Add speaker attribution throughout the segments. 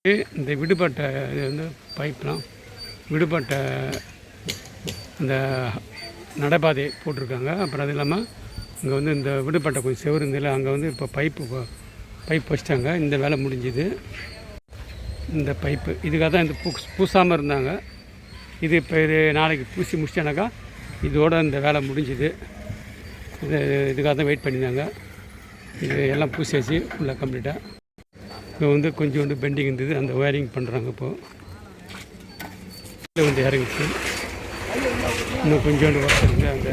Speaker 1: இந்த விடுபட்ட இது வந்து பைப்லாம் விடுபட்ட இந்த நடைபாதை போட்டிருக்காங்க. அப்புறம் அது இல்லாமல் இங்கே வந்து இந்த விடுபட்ட கொஞ்சம் செவரு இருந்தில்ல, அங்கே வந்து இப்போ பைப் வச்சிட்டாங்க. இந்த வேலை முடிஞ்சுது. இந்த பைப்பு இதுக்காக தான் இந்த பூசாமல் இருந்தாங்க. இது இப்போ இது நாளைக்கு பூசி முடிச்சிட்டானாக்கா இதோட இந்த வேலை முடிஞ்சுது. இதுக்காக தான் வெயிட் பண்ணியிருந்தாங்க. இது எல்லாம் பூசியாச்சு ஃபுல்லாக கம்ப்ளீட்டாக. இப்போ வந்து கொஞ்சோண்டு பெண்டிங் இருந்தது, அந்த ஒயரிங் பண்ணுறாங்க. இப்போது வந்து இறங்கிச்சு. இன்னும் கொஞ்சோண்டு ஒர்க் இருக்குது. அந்த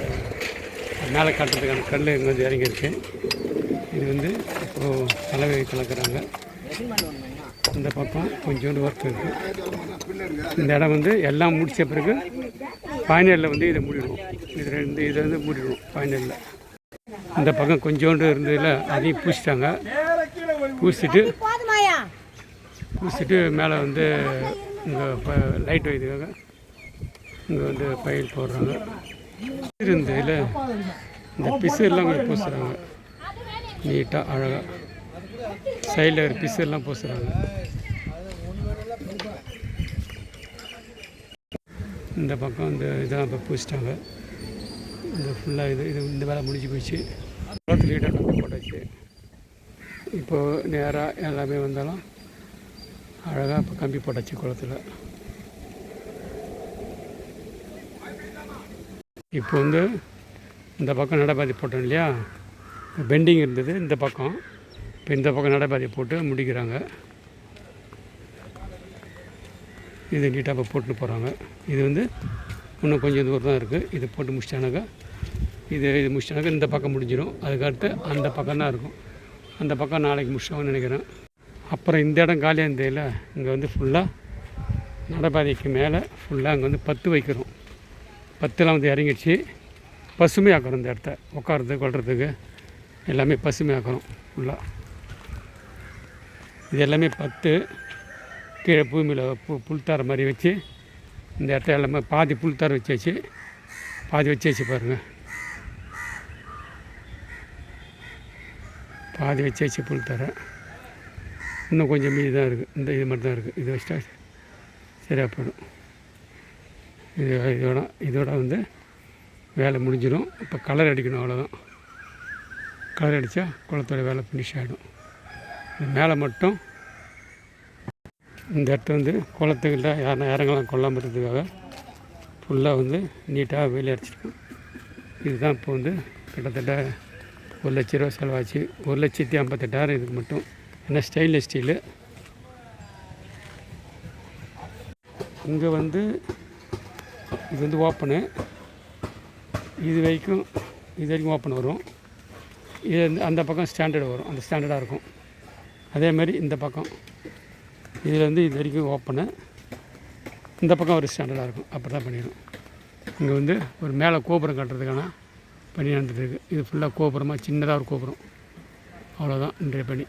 Speaker 1: மேலே காட்டுறதுக்கான கல் இங்கே வந்து இறங்கியிருக்கு. இது வந்து இப்போது கலவை கலக்கிறாங்க. இந்த பக்கம் கொஞ்சோண்டு ஒர்க் இருக்குது. இந்த இடம் வந்து எல்லாம் முடித்த பிறகு ஃபைனலில் வந்து இதை மூடிடுவோம். இதை வந்து மூடிடுவோம் ஃபைனலில். இந்த பக்கம் கொஞ்சோண்டு இருந்ததில் அதையும் பூசிட்டாங்க. பூசிட்டு மேலே வந்து இங்கே லைட் வைத்துக்காக இங்கே வந்து பயில் போடுறாங்க. இருந்ததில் இந்த பிசு எல்லாம் கொஞ்சம் பூசுகிறாங்க நீட்டாக அழகாக. சைடில் ஒரு பிசு எல்லாம் பூசுகிறாங்க. இந்த பக்கம் இந்த இதெல்லாம் இப்போ பூசிட்டாங்க. இந்த ஃபுல்லாக இந்த வேலை முடிஞ்சு போயிடுச்சு. குளத்தில் ஈட்டாக கம்பி போட்டாச்சு. இப்போது நேராக எல்லாமே வந்தாலும் அழகாக இப்போ கம்பி போட்டாச்சு குளத்தில். இப்போ வந்து இந்த பக்கம் நடைபாதை போட்டோம் இல்லையா, பெண்டிங் இருந்தது இந்த பக்கம். இப்போ இந்த பக்கம் நடைபாதை போட்டு முடிக்கிறாங்க. இது நீட்டாக இப்போ போட்டுன்னு போகிறாங்க. இது வந்து இன்னும் கொஞ்சம் தூரம் தான் இருக்குது. இது போட்டு முடிச்சிட்டானாக்கா இது முடிச்சிட்டானாக்கா இந்த பக்கம் முடிஞ்சிடும். அதுக்கடுத்து அந்த பக்கம் தான் இருக்கும். அந்த பக்கம் நாளைக்கு முடிச்சோம்னு நினைக்கிறேன். அப்புறம் இந்த இடம் காலியாக இருந்ததில்ல, இங்கே வந்து ஃபுல்லாக நடைபாதைக்கு மேலே ஃபுல்லாக அங்கே வந்து பத்து வைக்கிறோம். பத்துலாம் வந்து இறங்கிடுச்சு. பசுமையாக்குறோம். இந்த இடத்த உட்காரத்துக்கு கொள்றதுக்கு எல்லாமே பசுமையாக்குறோம் ஃபுல்லாக. இது எல்லாமே பத்து கீழே பூமியில் புல்தார மாதிரி வச்சு இந்த இடத்த எல்லாமே பாதி புல்தார வச்சாச்சு, பாதி வச்சாச்சு பாருங்கள். பாதி வச்சாச்சு புல்தார. இன்னும் கொஞ்சம் மீதி தான் இருக்குது. இது மட்டும் தான் இருக்குது. இது வச்சிட்டா சரியாக போயிடும். இதோட வந்து வேலை முடிஞ்சிடும். இப்போ கலர் அடிக்கணும், அவ்வளோதான். கலர் அடித்தா குளத்தோட வேலை ஃபினிஷ் ஆகிடும். இது மேலே மட்டும் இந்த இடத்த வந்து குளத்துக்கிட்ட இறங்கலாம் கொள்ளாமல் இருக்கிறதுக்காக ஃபுல்லாக வந்து நீட்டாக வேலை அடிச்சிருக்கோம். இதுதான் இப்போ வந்து கிட்டத்தட்ட 1,00,000 ரூபா செலவாச்சு. 1,58,000 இதுக்கு மட்டும். ஏன்னா ஸ்டெயின்லெஸ் ஸ்டீலு. இங்கே வந்து இது வந்து ஓப்பனு. இது வரைக்கும் ஓப்பன் வரும். இது வந்து அந்த பக்கம் ஸ்டாண்டர்டு வரும். அந்த ஸ்டாண்டர்டாக இருக்கும். அதேமாதிரி இந்த பக்கம் இதில் வந்து இது வரைக்கும் ஓப்பனு. இந்த பக்கம் ஒரு ஸ்டாண்டர்டாக இருக்கும். அப்படி தான் பண்ணிடும். இங்கே வந்து ஒரு மேலே கோபுரம் கட்டுறதுக்கான பணி நடந்துட்டுருக்கு. இது ஃபுல்லாக கோபுரமாக சின்னதாக ஒரு கோபுரம். அவ்வளோதான் இன்றைய பணி.